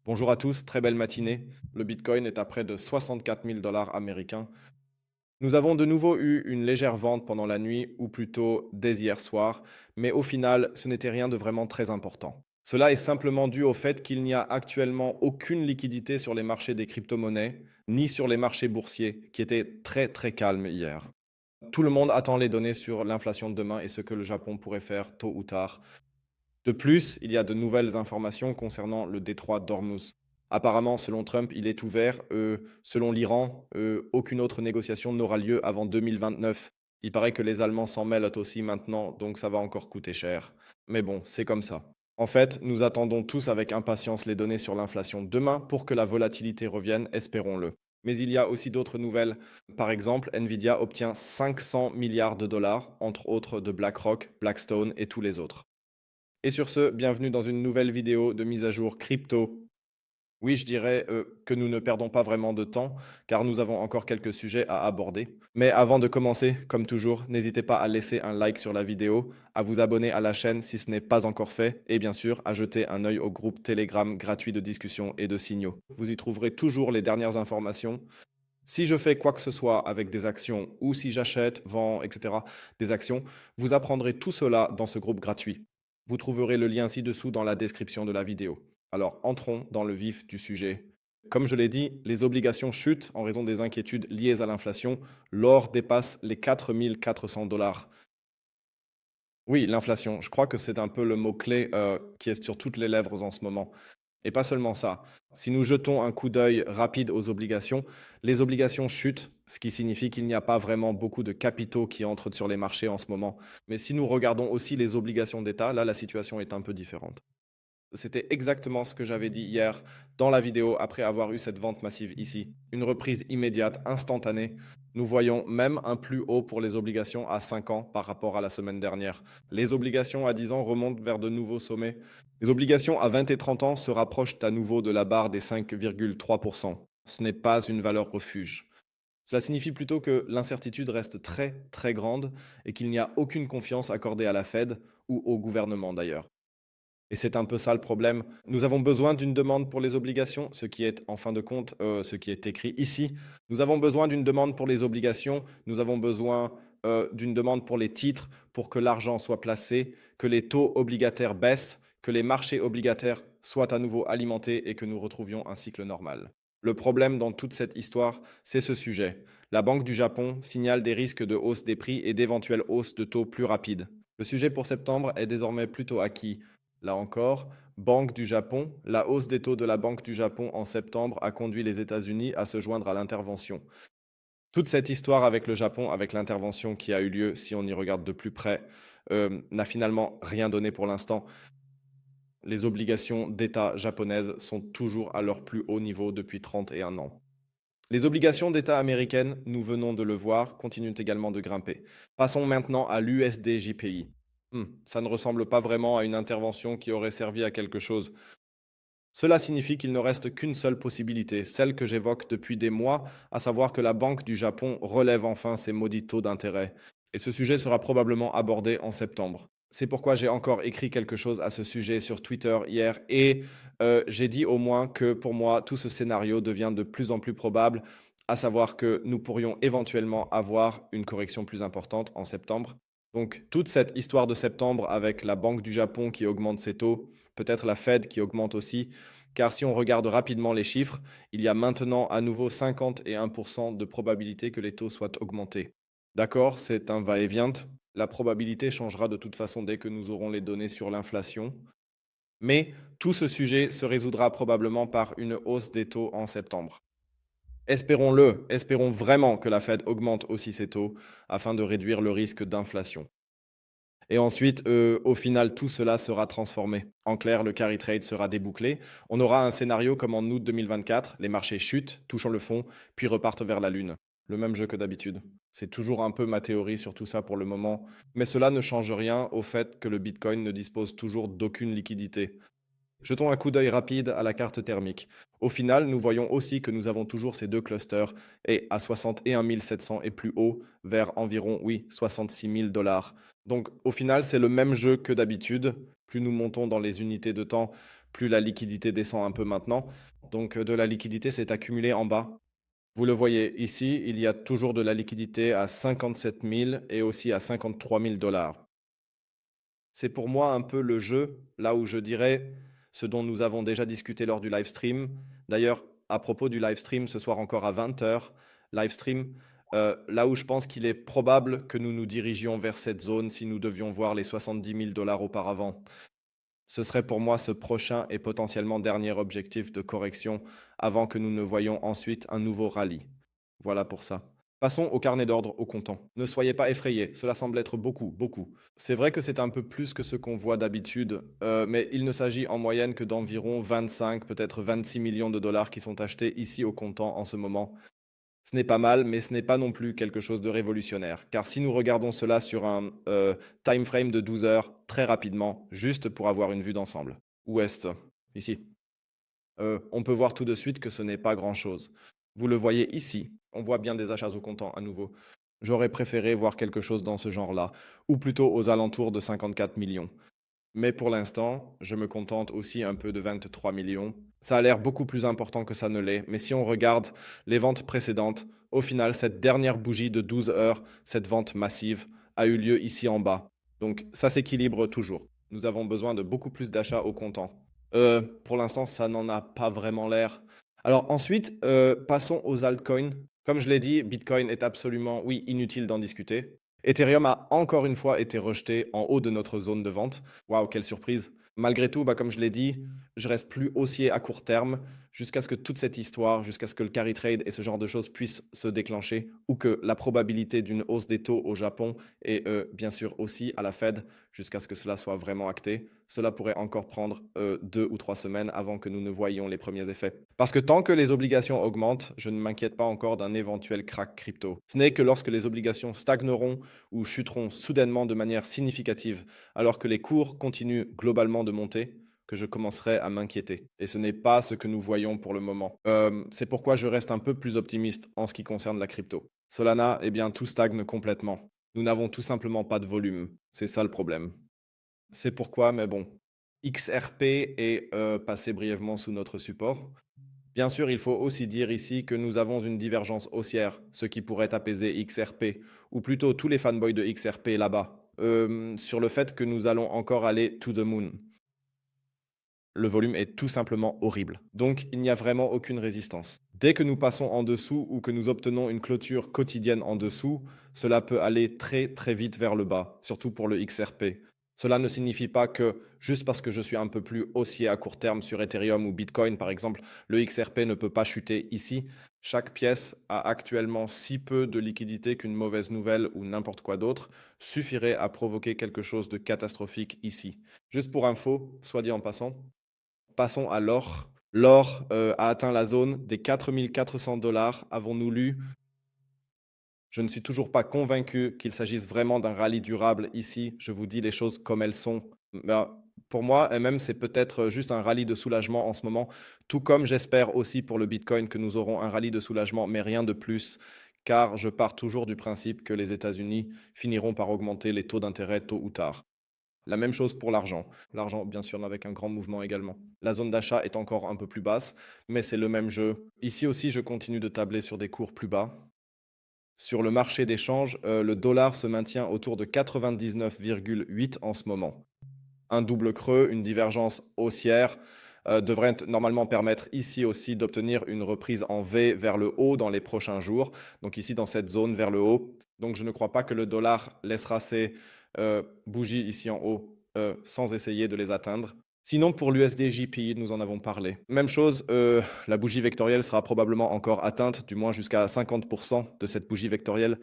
Bonjour à tous, très belle matinée. Le Bitcoin est à près de 64 000 dollars américains. Nous avons de nouveau eu une légère vente pendant la nuit, ou plutôt dès hier soir, mais au final, ce n'était rien de vraiment très important. Cela est simplement dû au fait qu'il n'y a actuellement aucune liquidité sur les marchés des crypto-monnaies, ni sur les marchés boursiers, qui étaient très très calmes hier. Tout le monde attend les données sur l'inflation de demain et ce que le Japon pourrait faire tôt ou tard. De plus, il y a de nouvelles informations concernant le détroit d'Ormuz. Apparemment, selon Trump, il est ouvert. Selon l'Iran, aucune autre négociation n'aura lieu avant 2029. Il paraît que les Allemands s'en mêlent aussi maintenant, donc ça va encore coûter cher. Mais bon, c'est comme ça. En fait, nous attendons tous avec impatience les données sur l'inflation demain pour que la volatilité revienne, espérons-le. Mais il y a aussi d'autres nouvelles. Par exemple, Nvidia obtient 500 milliards de dollars, entre autres de BlackRock, Blackstone et tous les autres. Et sur ce, bienvenue dans une nouvelle vidéo de mise à jour crypto. Oui, je dirais que nous ne perdons pas vraiment de temps, car nous avons encore quelques sujets à aborder. Mais avant de commencer, comme toujours, n'hésitez pas à laisser un like sur la vidéo, à vous abonner à la chaîne si ce n'est pas encore fait, et bien sûr, à jeter un œil au groupe Telegram gratuit de discussion et de signaux. Vous y trouverez toujours les dernières informations. Si je fais quoi que ce soit avec des actions, ou si j'achète, vends, etc., des actions, vous apprendrez tout cela dans ce groupe gratuit. Vous trouverez le lien ci-dessous dans la description de la vidéo. Alors entrons dans le vif du sujet. Comme je l'ai dit, les obligations chutent en raison des inquiétudes liées à l'inflation. L'or dépasse les 4 400 dollars. Oui, l'inflation, je crois que c'est un peu le mot-clé qui est sur toutes les lèvres en ce moment. Et pas seulement ça. Si nous jetons un coup d'œil rapide aux obligations, les obligations chutent, ce qui signifie qu'il n'y a pas vraiment beaucoup de capitaux qui entrent sur les marchés en ce moment. Mais si nous regardons aussi les obligations d'État, là, la situation est un peu différente. C'était exactement ce que j'avais dit hier dans la vidéo après avoir eu cette vente massive ici. Une reprise immédiate, instantanée. Nous voyons même un plus haut pour les obligations à 5 ans par rapport à la semaine dernière. Les obligations à 10 ans remontent vers de nouveaux sommets. Les obligations à 20 et 30 ans se rapprochent à nouveau de la barre des 5,3%. Ce n'est pas une valeur refuge. Cela signifie plutôt que l'incertitude reste très très grande et qu'il n'y a aucune confiance accordée à la Fed ou au gouvernement d'ailleurs. Et c'est un peu ça le problème. Nous avons besoin d'une demande pour les obligations, ce qui est en fin de compte ce qui est écrit ici. Nous avons besoin d'une demande pour les obligations, nous avons besoin d'une demande pour les titres, pour que l'argent soit placé, que les taux obligataires baissent, que les marchés obligataires soient à nouveau alimentés et que nous retrouvions un cycle normal. Le problème dans toute cette histoire, c'est ce sujet. La Banque du Japon signale des risques de hausse des prix et d'éventuelles hausses de taux plus rapides. Le sujet pour septembre est désormais plutôt acquis. Là encore, Banque du Japon, la hausse des taux de la Banque du Japon en septembre a conduit les États-Unis à se joindre à l'intervention. Toute cette histoire avec le Japon, avec l'intervention qui a eu lieu, si on y regarde de plus près, n'a finalement rien donné pour l'instant. Les obligations d'État japonaises sont toujours à leur plus haut niveau depuis 31 ans. Les obligations d'État américaines, nous venons de le voir, continuent également de grimper. Passons maintenant à l'USD-JPY. Ça ne ressemble pas vraiment à une intervention qui aurait servi à quelque chose. Cela signifie qu'il ne reste qu'une seule possibilité, celle que j'évoque depuis des mois, à savoir que la Banque du Japon relève enfin ses maudits taux d'intérêt. Et ce sujet sera probablement abordé en septembre. C'est pourquoi j'ai encore écrit quelque chose à ce sujet sur Twitter hier et j'ai dit au moins que pour moi, tout ce scénario devient de plus en plus probable, à savoir que nous pourrions éventuellement avoir une correction plus importante en septembre. Donc toute cette histoire de septembre avec la Banque du Japon qui augmente ses taux, peut-être la Fed qui augmente aussi, car si on regarde rapidement les chiffres, il y a maintenant à nouveau 51% de probabilité que les taux soient augmentés. D'accord, c'est un va-et-vient. La probabilité changera de toute façon dès que nous aurons les données sur l'inflation. Mais tout ce sujet se résoudra probablement par une hausse des taux en septembre. Espérons-le, espérons vraiment que la Fed augmente aussi ses taux afin de réduire le risque d'inflation. Et ensuite, au final, tout cela sera transformé. En clair, le carry trade sera débouclé. On aura un scénario comme en août 2024, les marchés chutent, touchant le fond, puis repartent vers la Lune. Le même jeu que d'habitude. C'est toujours un peu ma théorie sur tout ça pour le moment, mais cela ne change rien au fait que le Bitcoin ne dispose toujours d'aucune liquidité. Jetons un coup d'œil rapide à la carte thermique. Au final, nous voyons aussi que nous avons toujours ces deux clusters et à 61 700 et plus haut vers environ, oui, 66 000 dollars. Donc au final, c'est le même jeu que d'habitude. Plus nous montons dans les unités de temps, plus la liquidité descend un peu maintenant. Donc de la liquidité s'est accumulée en bas. Vous le voyez ici, il y a toujours de la liquidité à 57 000 et aussi à 53 000 dollars. C'est pour moi un peu le jeu, là où je dirais ce dont nous avons déjà discuté lors du live stream. D'ailleurs, à propos du live stream, ce soir encore à 20 heures, live stream, là où je pense qu'il est probable que nous nous dirigions vers cette zone si nous devions voir les 70 000 dollars auparavant. Ce serait pour moi ce prochain et potentiellement dernier objectif de correction avant que nous ne voyions ensuite un nouveau rallye. Voilà pour ça. Passons au carnet d'ordre au comptant. Ne soyez pas effrayés, cela semble être beaucoup, beaucoup. C'est vrai que c'est un peu plus que ce qu'on voit d'habitude, mais il ne s'agit en moyenne que d'environ 25, peut-être 26 millions de dollars qui sont achetés ici au comptant en ce moment. Ce n'est pas mal, mais ce n'est pas non plus quelque chose de révolutionnaire. Car si nous regardons cela sur un time frame de 12 heures, très rapidement, juste pour avoir une vue d'ensemble. Où est-ce? Ici. On peut voir tout de suite que ce n'est pas grand-chose. Vous le voyez ici, on voit bien des achats au comptant à nouveau. J'aurais préféré voir quelque chose dans ce genre-là, ou plutôt aux alentours de 54 millions. Mais pour l'instant, je me contente aussi un peu de 23 millions. Ça a l'air beaucoup plus important que ça ne l'est, mais si on regarde les ventes précédentes, au final, cette dernière bougie de 12 heures, cette vente massive, a eu lieu ici en bas. Donc ça s'équilibre toujours. Nous avons besoin de beaucoup plus d'achats au comptant. Pour l'instant, ça n'en a pas vraiment l'air. Alors ensuite, passons aux altcoins. Comme je l'ai dit, Bitcoin est absolument, oui, inutile d'en discuter. Ethereum a encore une fois été rejeté en haut de notre zone de vente. Waouh, quelle surprise. Malgré tout, comme je l'ai dit, je reste plus haussier à court terme jusqu'à ce que toute cette histoire, jusqu'à ce que le carry trade et ce genre de choses puissent se déclencher ou que la probabilité d'une hausse des taux au Japon et bien sûr aussi à la Fed, jusqu'à ce que cela soit vraiment acté, cela pourrait encore prendre 2 ou 3 semaines avant que nous ne voyions les premiers effets. Parce que tant que les obligations augmentent, je ne m'inquiète pas encore d'un éventuel crack crypto. Ce n'est que lorsque les obligations stagneront ou chuteront soudainement de manière significative, alors que les cours continuent globalement de monter, que je commencerai à m'inquiéter. Et ce n'est pas ce que nous voyons pour le moment. C'est pourquoi je reste un peu plus optimiste en ce qui concerne la crypto. Solana, eh bien, tout stagne complètement. Nous n'avons tout simplement pas de volume. C'est ça le problème. C'est pourquoi, mais bon, XRP est passé brièvement sous notre support. Bien sûr, il faut aussi dire ici que nous avons une divergence haussière, ce qui pourrait apaiser XRP, ou plutôt tous les fanboys de XRP là-bas, sur le fait que nous allons encore aller to the moon. Le volume est tout simplement horrible. Donc, il n'y a vraiment aucune résistance. Dès que nous passons en dessous ou que nous obtenons une clôture quotidienne en dessous, cela peut aller très très vite vers le bas, surtout pour le XRP. Cela ne signifie pas que juste parce que je suis un peu plus haussier à court terme sur Ethereum ou Bitcoin par exemple, le XRP ne peut pas chuter ici. Chaque pièce a actuellement si peu de liquidité qu'une mauvaise nouvelle ou n'importe quoi d'autre suffirait à provoquer quelque chose de catastrophique ici. Juste pour info, soit dit en passant, passons à l'or. L'or a atteint la zone des 4 400 $, avons-nous lu. Je ne suis toujours pas convaincu qu'il s'agisse vraiment d'un rallye durable ici. Je vous dis les choses comme elles sont. Ben, pour moi, et même, c'est peut-être juste un rallye de soulagement en ce moment, tout comme j'espère aussi pour le Bitcoin que nous aurons un rallye de soulagement, mais rien de plus, car je pars toujours du principe que les États-Unis finiront par augmenter les taux d'intérêt tôt ou tard. La même chose pour l'argent. L'argent, bien sûr, avec un grand mouvement également. La zone d'achat est encore un peu plus basse, mais c'est le même jeu. Ici aussi, je continue de tabler sur des cours plus bas. Sur le marché d'échange, le dollar se maintient autour de 99,8 en ce moment. Un double creux, une divergence haussière devrait normalement permettre ici aussi d'obtenir une reprise en V vers le haut dans les prochains jours. Donc ici dans cette zone vers le haut. Donc je ne crois pas que le dollar laissera ses bougies ici en haut sans essayer de les atteindre. Sinon, pour l'USD-JPY, nous en avons parlé. Même chose, la bougie vectorielle sera probablement encore atteinte, du moins jusqu'à 50% de cette bougie vectorielle.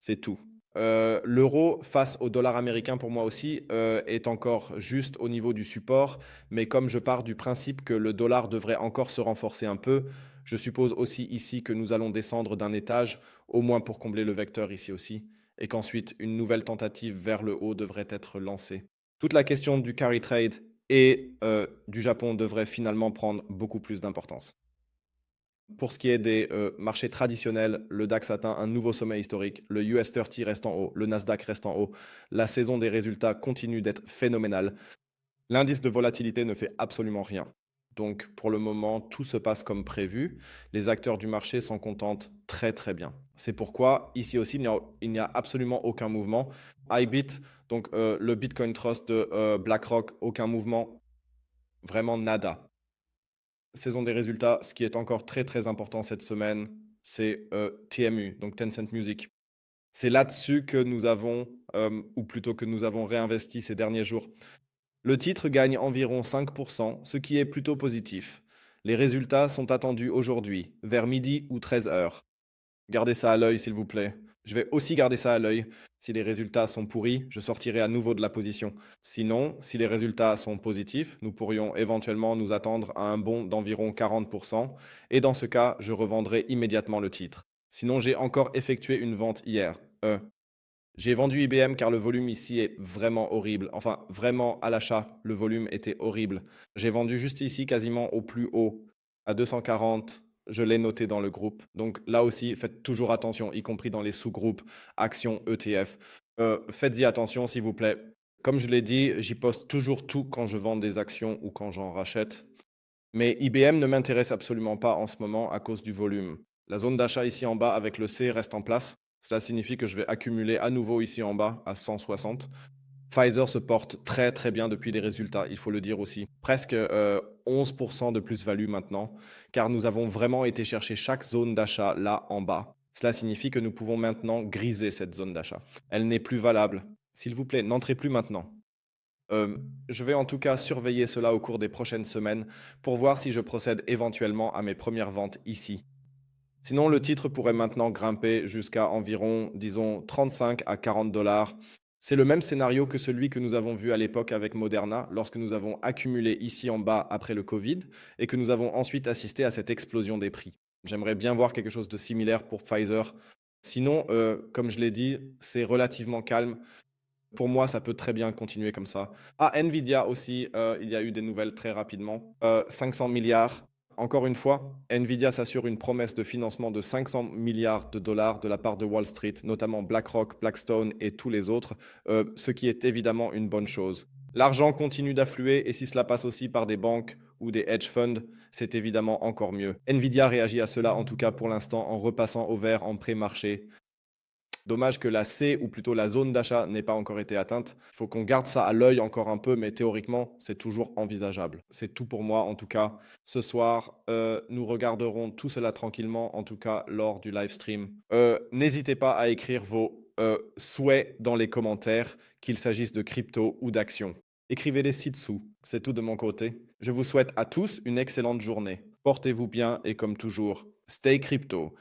C'est tout. L'euro face au dollar américain, pour moi aussi, est encore juste au niveau du support. Mais comme je pars du principe que le dollar devrait encore se renforcer un peu, je suppose aussi ici que nous allons descendre d'un étage, au moins pour combler le vecteur ici aussi, et qu'ensuite une nouvelle tentative vers le haut devrait être lancée. Toute la question du carry trade et du Japon devrait finalement prendre beaucoup plus d'importance. Pour ce qui est des marchés traditionnels, le DAX atteint un nouveau sommet historique, le US30 reste en haut, le Nasdaq reste en haut. La saison des résultats continue d'être phénoménale. L'indice de volatilité ne fait absolument rien. Donc, pour le moment, tout se passe comme prévu. Les acteurs du marché s'en contentent très très bien. C'est pourquoi, ici aussi, il n'y a absolument aucun mouvement. IBIT, donc le Bitcoin Trust de BlackRock, aucun mouvement, vraiment nada. Saison des résultats, ce qui est encore très très important cette semaine, c'est TMU, donc Tencent Music. C'est là-dessus que nous avons, ou plutôt que nous avons réinvesti ces derniers jours. Le titre gagne environ 5%, ce qui est plutôt positif. Les résultats sont attendus aujourd'hui, vers midi ou 13 heures. Gardez ça à l'œil, s'il vous plaît. Je vais aussi garder ça à l'œil. Si les résultats sont pourris, je sortirai à nouveau de la position. Sinon, si les résultats sont positifs, nous pourrions éventuellement nous attendre à un bond d'environ 40%. Et dans ce cas, je revendrai immédiatement le titre. Sinon, j'ai encore effectué une vente hier. J'ai vendu IBM car le volume ici est vraiment horrible. Enfin, vraiment à l'achat, le volume était horrible. J'ai vendu juste ici quasiment au plus haut, à 240. Je l'ai noté dans le groupe. Donc là aussi, faites toujours attention, y compris dans les sous-groupes, actions, ETF. Faites-y attention, s'il vous plaît. Comme je l'ai dit, j'y poste toujours tout quand je vends des actions ou quand j'en rachète. Mais IBM ne m'intéresse absolument pas en ce moment à cause du volume. La zone d'achat ici en bas avec le C reste en place. Cela signifie que je vais accumuler à nouveau ici en bas à 160. Pfizer se porte très très bien depuis les résultats, il faut le dire aussi. Presque 11% de plus-value maintenant, car nous avons vraiment été chercher chaque zone d'achat là en bas. Cela signifie que nous pouvons maintenant griser cette zone d'achat. Elle n'est plus valable. S'il vous plaît, n'entrez plus maintenant. Je vais en tout cas surveiller cela au cours des prochaines semaines pour voir si je procède éventuellement à mes premières ventes ici. Sinon, le titre pourrait maintenant grimper jusqu'à environ, disons, 35 à 40 dollars. C'est le même scénario que celui que nous avons vu à l'époque avec Moderna, lorsque nous avons accumulé ici en bas après le Covid et que nous avons ensuite assisté à cette explosion des prix. J'aimerais bien voir quelque chose de similaire pour Pfizer. Sinon, comme je l'ai dit, c'est relativement calme. Pour moi, ça peut très bien continuer comme ça. Ah, Nvidia aussi, il y a eu des nouvelles très rapidement. 500 milliards. Encore une fois, Nvidia s'assure une promesse de financement de 500 milliards de dollars de la part de Wall Street, notamment BlackRock, Blackstone et tous les autres, ce qui est évidemment une bonne chose. L'argent continue d'affluer et si cela passe aussi par des banques ou des hedge funds, c'est évidemment encore mieux. Nvidia réagit à cela en tout cas pour l'instant en repassant au vert en pré-marché. Dommage que la C, ou plutôt la zone d'achat, n'ait pas encore été atteinte. Il faut qu'on garde ça à l'œil encore un peu, mais théoriquement, c'est toujours envisageable. C'est tout pour moi, en tout cas. Ce soir, nous regarderons tout cela tranquillement, en tout cas lors du live stream. N'hésitez pas à écrire vos souhaits dans les commentaires, qu'il s'agisse de crypto ou d'actions. Écrivez-les ci-dessous. C'est tout de mon côté. Je vous souhaite à tous une excellente journée. Portez-vous bien et comme toujours, stay crypto.